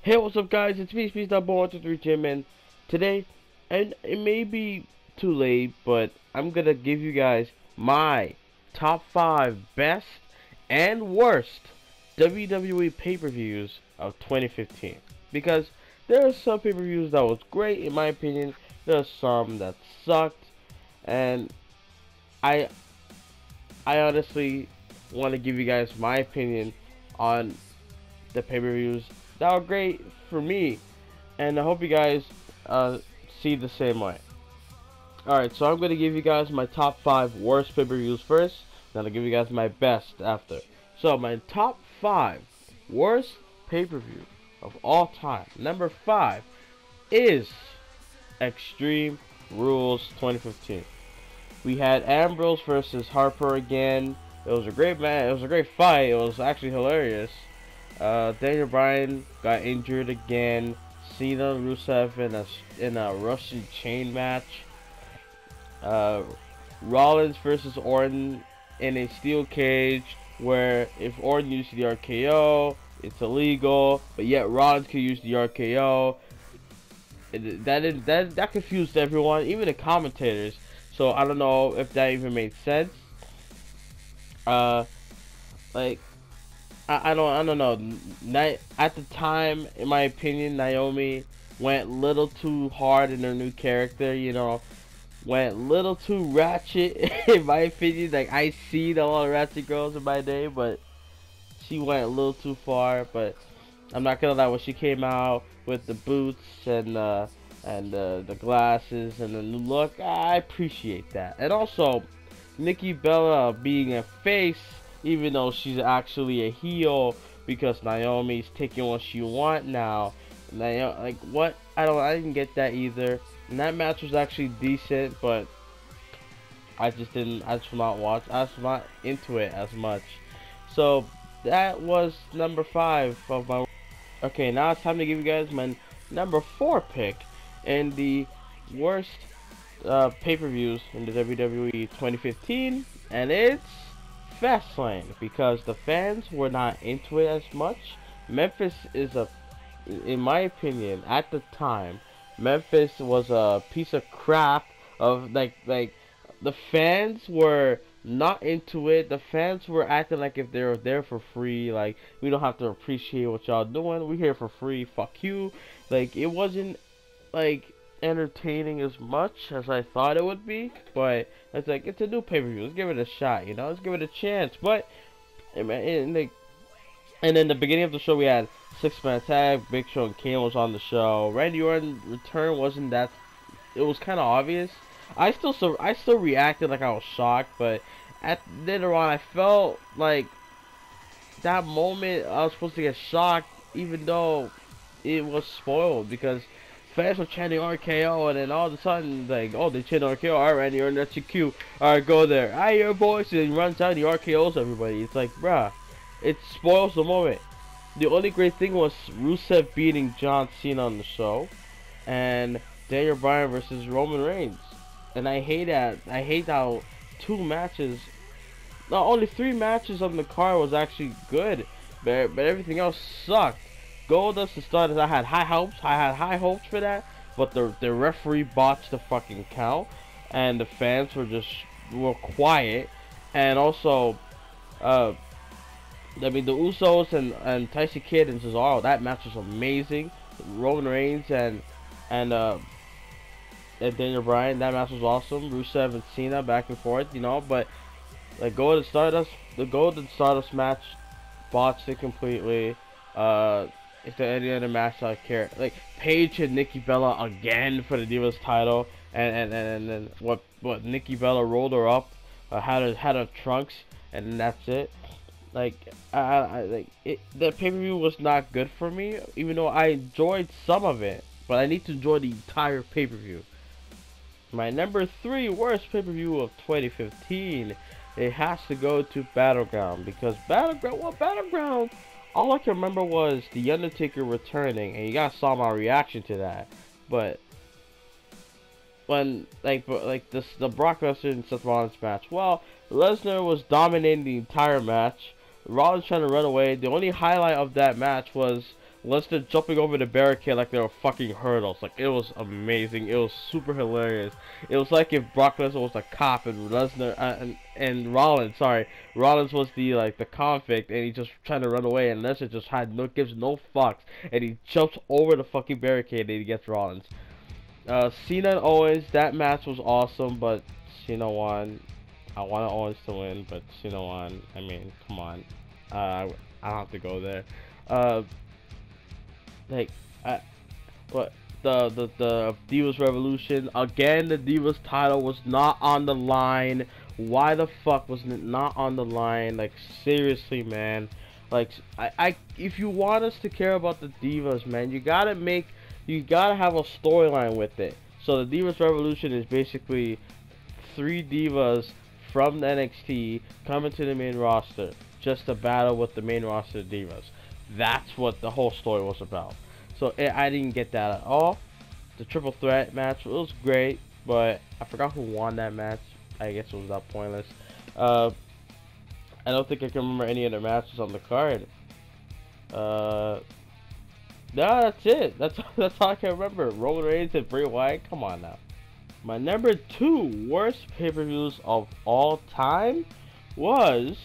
Hey, what's up, guys? It's me, Boy123Jim, and today, and it may be too late, but I'm gonna give you guys my top 5 best and worst WWE pay-per-views of 2015. Because there are some pay-per-views that was great, in my opinion. There are some that sucked, and I, I honestly want to give you guys my opinion on the pay-per-views that were great for me, and I hope you guys see the same way. Alright, so I'm going to give you guys my top 5 worst pay-per-views first, then I'll give you guys my best after. So my top 5 worst pay-per-view of all time. Number 5 is Extreme Rules 2015. We had Ambrose versus Harper again. It was a great match. It was a great fight. It was actually hilarious. Daniel Bryan got injured again. Cena, Rusev in a Russian chain match. Rollins versus Orton in a steel cage, where if Orton used the RKO, it's illegal, but yet Rollins could use the RKO. That confused everyone, even the commentators. So I don't know if that even made sense. Like, I don't know. At the time, in my opinion, Naomi went a little too hard in her new character. You know, went a little too ratchet, in my opinion. Like, I seen a lot of ratchet girls in my day, but she went a little too far. But I'm not gonna lie, when she came out with the boots and the glasses and the new look, I appreciate that. And also, Nikki Bella being a face, even though she's actually a heel, because Naomi's taking what she want now. Like, what? I didn't get that either. And that match was actually decent, but I just was not into it as much. So that was number 5 of my. Okay, now it's time to give you guys my number 4 pick and the worst pay-per-views in the WWE 2015, and it's WASTLANE, because the fans were not into it as much. Memphis is in my opinion, at the time, Memphis was a piece of crap. Of like the fans were not into it. The fans were acting like if they were there for free. Like, we don't have to appreciate what y'all doing. We're here for free. Fuck you. Like, it wasn't like entertaining as much as I thought it would be, but it's like, it's a new pay-per-view, let's give it a shot, you know, let's give it a chance. But and in the beginning of the show, we had 6-man tag. Big Show and Kane was on the show. Randy Orton return wasn't that, it was kind of obvious. I still reacted like I was shocked, but later on I felt like that moment I was supposed to get shocked, even though it was spoiled, because fans were chanting RKO, and then all of a sudden, like, oh, they chant RKO. Alright, Randy Orton, that's your cue. Alright, go there. Alright, your boys. And he runs out and he RKOs everybody. It's like, bruh, it spoils the moment. The only great thing was Rusev beating John Cena on the show, and Daniel Bryan versus Roman Reigns. And I hate that. I hate how 2 matches, no, only 3 matches on the card was actually good, but everything else sucked. Goldust to start, I had high hopes for that, but the referee botched the fucking count, and the fans were quiet. And also, I mean, the Usos and Tyson Kidd and Cesaro, that match was amazing. Roman Reigns and Daniel Bryan, that match was awesome. Rusev and Cena back and forth, you know. But the Golden Stardust match botched it completely. If there any other match I care, like Paige and Nikki Bella again for the Divas title, and then what Nikki Bella rolled her up, had her trunks, and that's it. Like, the pay-per-view was not good for me, even though I enjoyed some of it, but I need to enjoy the entire pay-per-view. My number 3 worst pay-per-view of 2015, it has to go to Battleground, because Battleground, all I can remember was The Undertaker returning, and you guys saw my reaction to that. But when the Brock Lesnar and Seth Rollins match, well, Lesnar was dominating the entire match. Rollins trying to run away. The only highlight of that match was Lesnar jumping over the barricade like they were fucking hurdles. Like, it was amazing. It was super hilarious. It was like if Brock Lesnar was a cop and Lesnar and Rollins, sorry, Rollins was the convict, and he just trying to run away, and Lesnar just gives no fucks, and he jumps over the fucking barricade and he gets Rollins. Cena and Owens, that match was awesome, but Cena won. I wanted Owens to win, but Cena won. I mean, come on. I don't have to go there. But the Divas Revolution again. The Divas title was not on the line. Why the fuck was it not on the line? Like, seriously, man. Like, if you want us to care about the Divas, man, you gotta have a storyline with it. So the Divas Revolution is basically 3 divas from the NXT coming to the main roster just to battle with the main roster divas. That's what the whole story was about. So I didn't get that at all. The triple threat match, it was great, but I forgot who won that match. I guess it was that pointless. I don't think I can remember any other matches on the card. No, that's it. That's all I can remember. Roman Reigns and Bray Wyatt. Come on now. My number 2 worst pay-per-views of all time was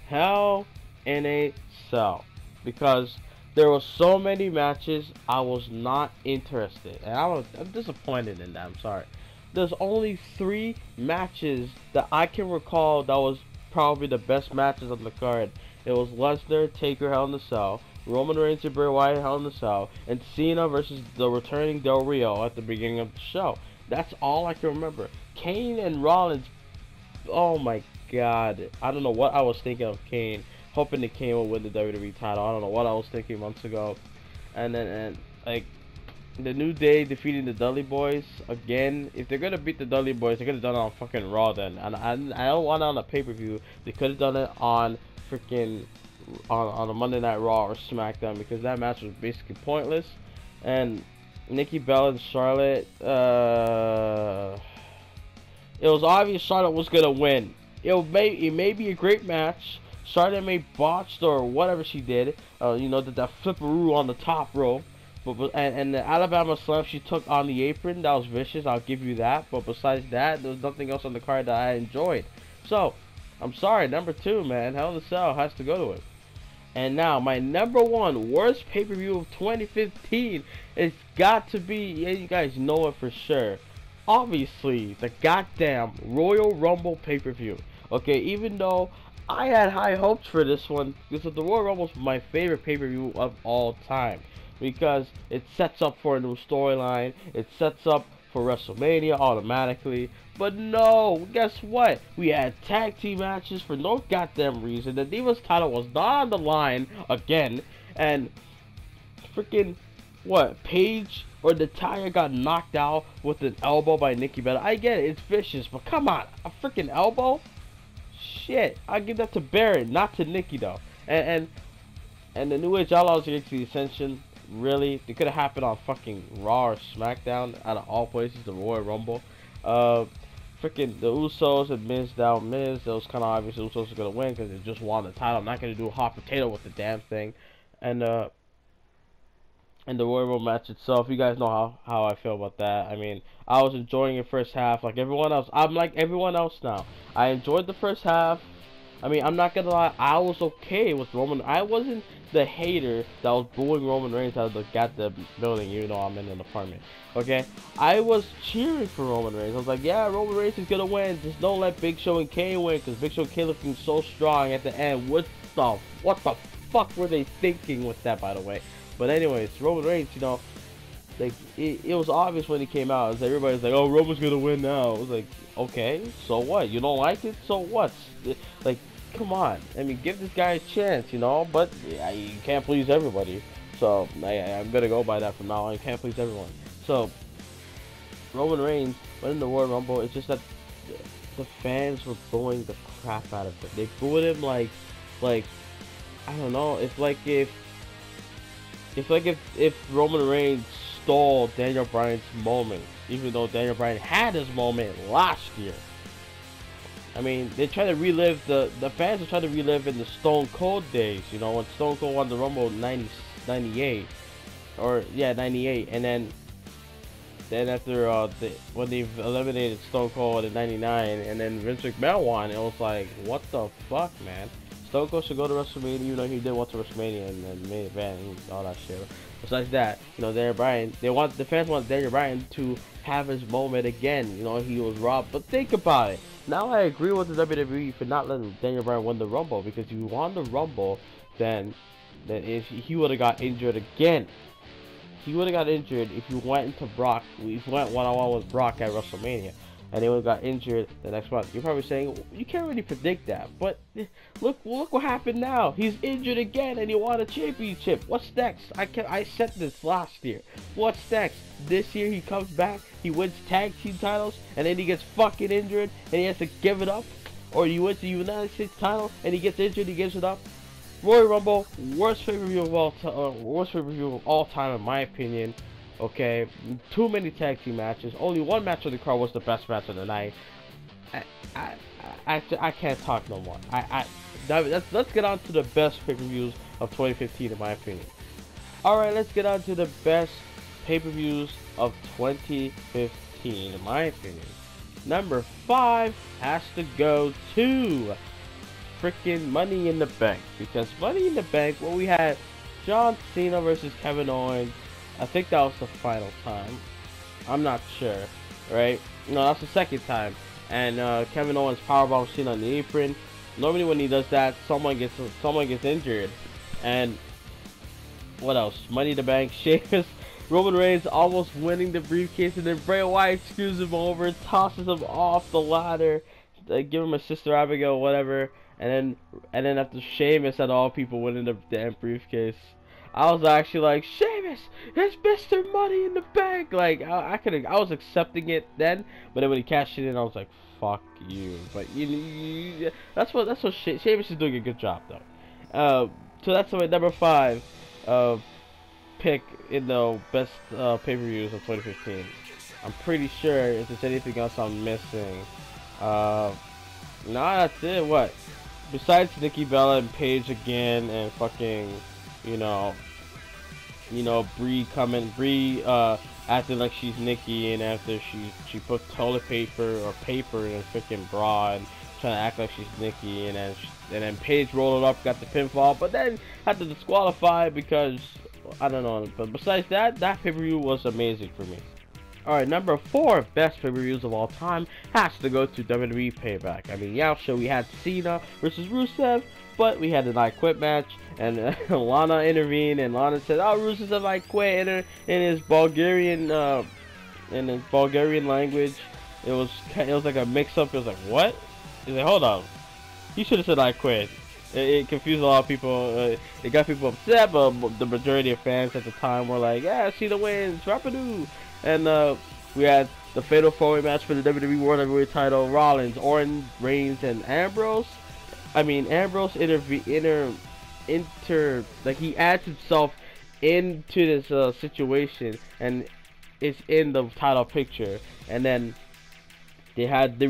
Hell in a Cell, because there were so many matches I was not interested, and I'm disappointed in that. I'm sorry. There's only 3 matches that I can recall that was probably the best matches on the card. It was Lesnar, Taker, Hell in a Cell, Roman Reigns and Bray Wyatt, Hell in a Cell, and Cena versus the returning Del Rio at the beginning of the show. That's all I can remember. Kane and Rollins, oh my god. I don't know what I was thinking of Kane. Hoping that Kane would win the WWE title. I don't know what I was thinking months ago. And like, the New Day defeating the Dudley Boys. Again, if they're gonna beat the Dudley Boys, they could have done it on fucking Raw then. And I don't want it on a pay-per-view. They could have done it on freaking on a Monday Night Raw or SmackDown, because that match was basically pointless. And Nikki Bella and Charlotte, it was obvious Charlotte was gonna win. It may be a great match. Charlotte may botched or whatever she did. You know, that flipperoo on the top rope. And the Alabama Slam she took on the apron, that was vicious. I'll give you that. But besides that, there was nothing else on the card that I enjoyed. So, I'm sorry, number 2, man. Hell in a Cell has to go to it. And now, my number 1 worst pay-per-view of 2015, it's got to be, yeah, you guys know it for sure. Obviously, the goddamn Royal Rumble pay-per-view. Okay, even though I had high hopes for this one, because the Royal Rumble is my favorite pay-per-view of all time. Because it sets up for a new storyline, it sets up for WrestleMania automatically. But no, guess what? We had tag team matches for no goddamn reason. The Divas title was not on the line again. And freaking, what, Paige or Natalya got knocked out with an elbow by Nikki Bella. I get it, it's vicious, but come on, a freaking elbow? Shit, I'll give that to Baron, not to Nikki though. And the New Age Outlaws against the Ascension, really? They could have happened on fucking Raw or SmackDown, out of all places, the Royal Rumble. Freaking the Usos and Miz down Miz. It was kind of obvious the Usos were gonna win because they just won the title. I'm not gonna do a hot potato with the damn thing. And the Royal Rumble match itself, you guys know how I feel about that. I mean, I was enjoying it first half like everyone else. I'm like everyone else now. I enjoyed the first half. I mean, I'm not gonna lie, I was okay with Roman. I wasn't the hater that was booing Roman Reigns out of the goddamn building, even though I'm in an apartment. Okay? I was cheering for Roman Reigns. I was like, yeah, Roman Reigns is gonna win. Just don't let Big Show and Kane win, because Big Show and Kane looking so strong at the end. What the fuck were they thinking with that, by the way? But anyways, Roman Reigns, you know, like, it was obvious when he came out. It was, everybody's like, oh, Roman's gonna win now. I was like, okay, so what? You don't like it? So what? Like, come on. I mean, give this guy a chance, you know? But yeah, you can't please everybody. So, I'm gonna go by that from now on. You can't please everyone. So, Roman Reigns winning the Royal Rumble, it's just that the fans were booing the crap out of him. They booed him like, I don't know, it's like if Roman Reigns stole Daniel Bryan's moment, even though Daniel Bryan had his moment last year. I mean, they try to relive, the fans are trying to relive in the Stone Cold days, you know, when Stone Cold won the Rumble in 98, or yeah, 98, and then after when they eliminated Stone Cold in 99, and then Vince McMahon won, it was like, what the fuck, man? Stone Cold should go to WrestleMania, even though he did want to WrestleMania and then main event and all that shit. Besides that, you know, Daniel Bryan, the fans want Daniel Bryan to have his moment again. You know, he was robbed, but think about it. Now I agree with the WWE for not letting Daniel Bryan win the Rumble, because if you won the Rumble, then if he would have got injured again. He would have got injured if you went into Brock. If you went one-on-one with Brock at WrestleMania, and he would have got injured the next month. You're probably saying you can't really predict that, but look what happened now. He's injured again, and he won a championship. What's next? I said this last year. What's next? This year he comes back, he wins tag team titles, and then he gets fucking injured, and he has to give it up. Or he wins the United States title, and he gets injured, he gives it up. Royal Rumble, worst pay-per-view of all time, in my opinion. Okay, too many tag team matches. Only one match on the card was the best match of the night. I can't talk no more. Let's get on to the best pay-per-views of 2015, in my opinion. All right, let's get on to the best pay-per-views of 2015, in my opinion. Number 5 has to go to freaking Money in the Bank, because Money in the Bank, well, we had John Cena versus Kevin Owens. I think that was the final time. I'm not sure, right? No, that's the second time. And Kevin Owens powerbomb Cena on the apron. Normally when he does that, someone gets injured. And what else? Money in the Bank, Sheamus, Roman Reigns almost winning the briefcase, and then Bray Wyatt screws him over, tosses him off the ladder, give him a Sister Abigail, whatever. And then after Sheamus at all people winning the damn briefcase, I was actually like, Sheamus, it's Mr. Money in the Bank. Like I was accepting it then, but then when he cashed it in, I was like, fuck you. But that's what Sheamus is doing a good job though. So that's my number 5 pick in the best pay-per-views of 2015. I'm pretty sure if there's anything else I'm missing. Nah, that's it. What? Besides Nikki Bella and Paige again, and fucking, you know, Brie acting like she's Nikki, and after she put toilet paper in a freaking bra and trying to act like she's Nikki, and then Paige rolled it up, got the pinfall, but then had to disqualify because I don't know. But besides that pay-per-view was amazing for me. Alright, number 4 best pay-per-views of all time has to go to WWE Payback. I mean, yeah, sure, we had Cena versus Rusev, but we had an I Quit match, and Lana intervened, and Lana said, "Oh, Rusev said I quit," in his Bulgarian language. It was like a mix-up. It was like, what? He's like, hold on, he should have said I quit. It confused a lot of people. It got people upset, but the majority of fans at the time were like, "Yeah, Cena wins, Rapidu." And we had the Fatal 4-Way match for the WWE World Heavyweight title. Rollins, Orton, Reigns, and Ambrose. I mean, Ambrose like he adds himself into this situation, and it's in the title picture. And then they had the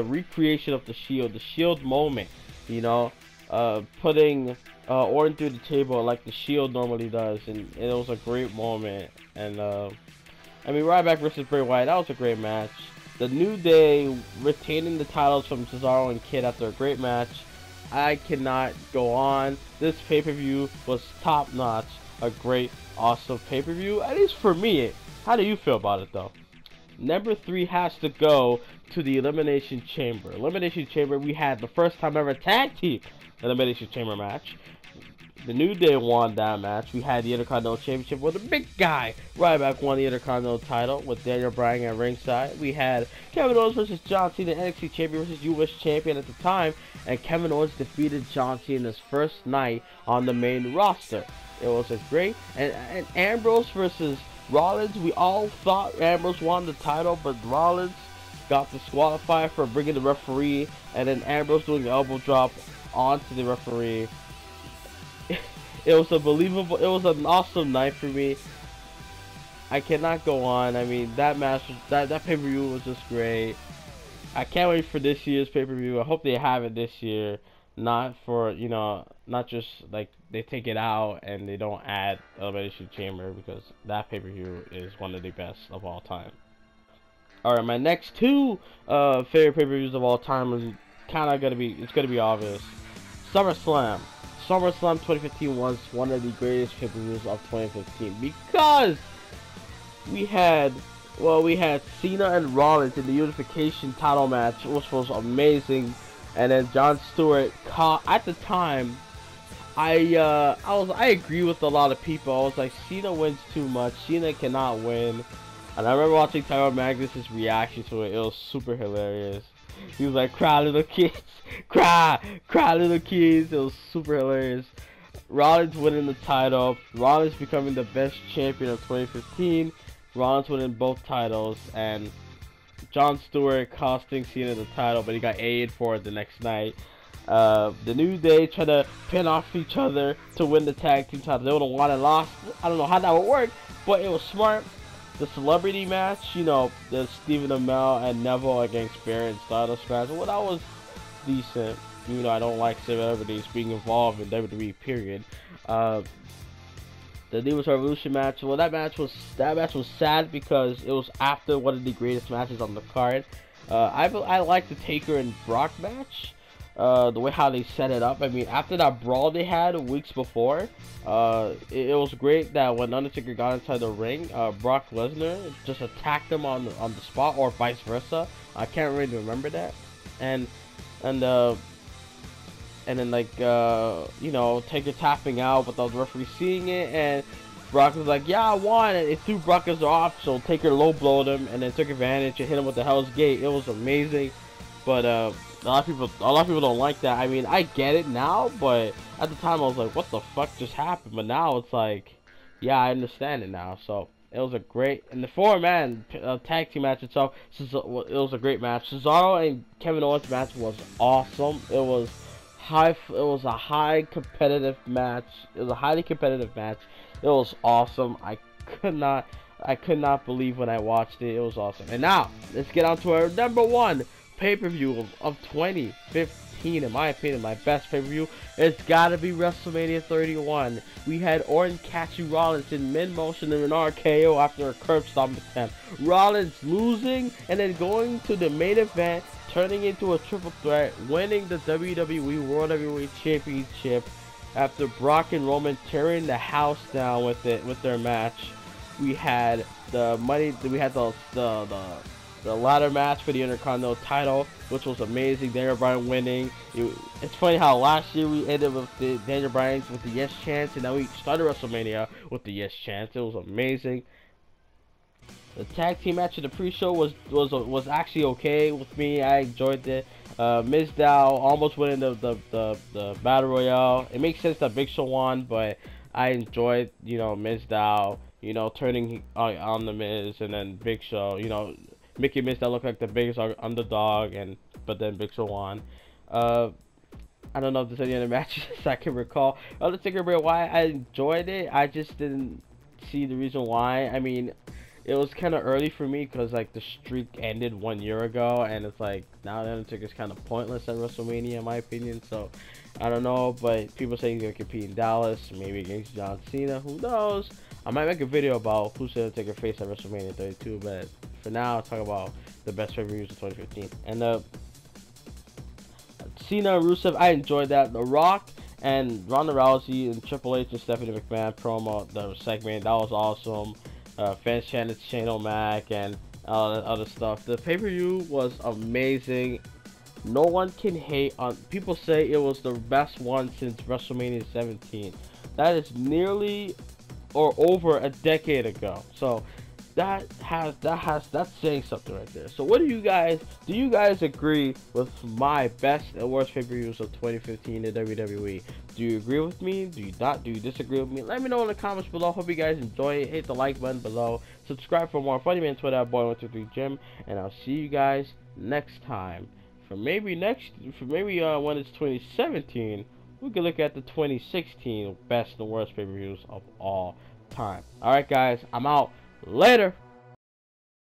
recreation of the Shield moment. You know, putting Orton through the table like the Shield normally does, and it was a great moment. And I mean, Ryback versus Bray Wyatt, that was a great match. The New Day retaining the titles from Cesaro and Kidd after a great match. I cannot go on. This pay-per-view was top notch. A great, awesome pay-per-view, at least for me. How do you feel about it though? Number 3 has to go to the Elimination Chamber. Elimination Chamber, we had the first time ever tag team Elimination Chamber match. The New Day won that match. We had the Intercontinental Championship where the big guy Ryback won the Intercontinental title with Daniel Bryan at ringside. We had Kevin Owens versus John Cena, NXT Champion versus US Champion at the time, and Kevin Owens defeated John Cena in his first night on the main roster. It was a great, and Ambrose versus Rollins. We all thought Ambrose won the title, but Rollins got disqualified for bringing the referee, and then Ambrose doing the elbow drop onto the referee. It was unbelievable. It was an awesome night for me. I cannot go on. I mean, that match, that pay-per-view was just great. I can't wait for this year's pay-per-view. I hope they have it this year. not for, you know, not just like they take it out and they don't add Elimination Chamber, because that pay-per-view is one of the best of all time. All right, my next two favorite pay-per-views of all time is kind of gonna be obvious. SummerSlam. SummerSlam 2015 was one of the greatest pay-per-views of 2015 because we had, well, we had Cena and Rollins in the unification title match, which was amazing, and then Jon Stewart caught at the time. I agree with a lot of people. I was like, Cena wins too much. Cena cannot win. And I remember watching Tyrone Magnus' reaction to it. It was super hilarious. He was like, cry little kids, cry little kids. It was super hilarious. Rollins winning the title. Rollins becoming the best champion of 2015. Rollins winning both titles. And Jon Stewart costing Cena the title, but he got A'd for it the next night. The New Day tried to pin off each other to win the tag team title. They would have won and lost. I don't know how that would work, but it was smart. The celebrity match, you know, the Stephen Amell and Neville against Baron and Stardust match, well, that was decent. You know, I don't like celebrities being involved in WWE, period. The Divas Revolution match, well, that match was sad because it was after one of the greatest matches on the card. I like the Taker and Brock match. The way how they set it up. I mean, after that brawl they had weeks before, it was great that when Undertaker got inside the ring, Brock Lesnar just attacked him on the spot, or vice versa. I can't really remember that. And then like you know, Taker tapping out without the referee seeing it, and Brock was like, "Yeah, I won," and it threw Brock Lesnar off. So Taker low blowed him and then took advantage and hit him with the Hell's Gate. It was amazing, but a lot of people don't like that. I mean, I get it now, but at the time I was like, what the fuck just happened? But now it's like, yeah, I understand it now. So it was a great, and the 4-man tag team match itself, it was a great match. Cesaro and Kevin Owens match was awesome. It was a high competitive match. It was a highly competitive match. It was awesome. I could not believe when I watched it. It was awesome. And now let's get on to our number one pay-per-view of 2015. In my opinion, my best pay-per-view. It's gotta be WrestleMania 31. We had Orton catching Rollins in mid-motion in an RKO after a curb stomp attempt. Rollins losing and then going to the main event, turning into a triple threat, winning the WWE World Heavyweight Championship after Brock and Roman tearing the house down with their match. We had the ladder match for the Intercontinental title, which was amazing. Daniel Bryan winning. It's funny how last year we ended with the Daniel Bryan with the yes chance, and now we started WrestleMania with the yes chance. It was amazing. The tag team match in the pre-show was actually okay with me. I enjoyed it. Miz Dow almost winning the Battle Royale. It makes sense that Big Show won, but I enjoyed, you know, Miz Dow, you know, turning on the Miz, and then Big Show, you know, making Miz Dow look like the biggest underdog, but then Big Show won. I don't know if there's any other matches I can recall. Let's think about why I enjoyed it. I just didn't see the reason why. I mean, it was kind of early for me because like the streak ended 1 year ago, and it's like now the Undertaker's kind of pointless at WrestleMania in my opinion. So I don't know, but people say he's gonna compete in Dallas, maybe against John Cena. Who knows? I might make a video about who's gonna take a face at WrestleMania 32, but for now, I'll talk about the best pay-per-views of 2015. And Cena and Rusev, I enjoyed that. The Rock and Ronda Rousey and Triple H and Stephanie McMahon promo, the segment, that was awesome. Fans chanted Shane O'Mac and all that other stuff. The pay-per-view was amazing. No one can hate on. People say it was the best one since WrestleMania 17. That is nearly or over a decade ago. So that's saying something right there. So what do you guys agree with my best and worst pay-per-views of 2015 in WWE? Do you agree with me? Do you not? Do you disagree with me? Let me know in the comments below. Hope you guys enjoy it. Hit the like button below. Subscribe for more. Follow me on Twitter at Boy123Jim, and I'll see you guys next time. For maybe when it's 2017, we can look at the 2016 best and worst pay-per-views of all time. Alright guys, I'm out. Later.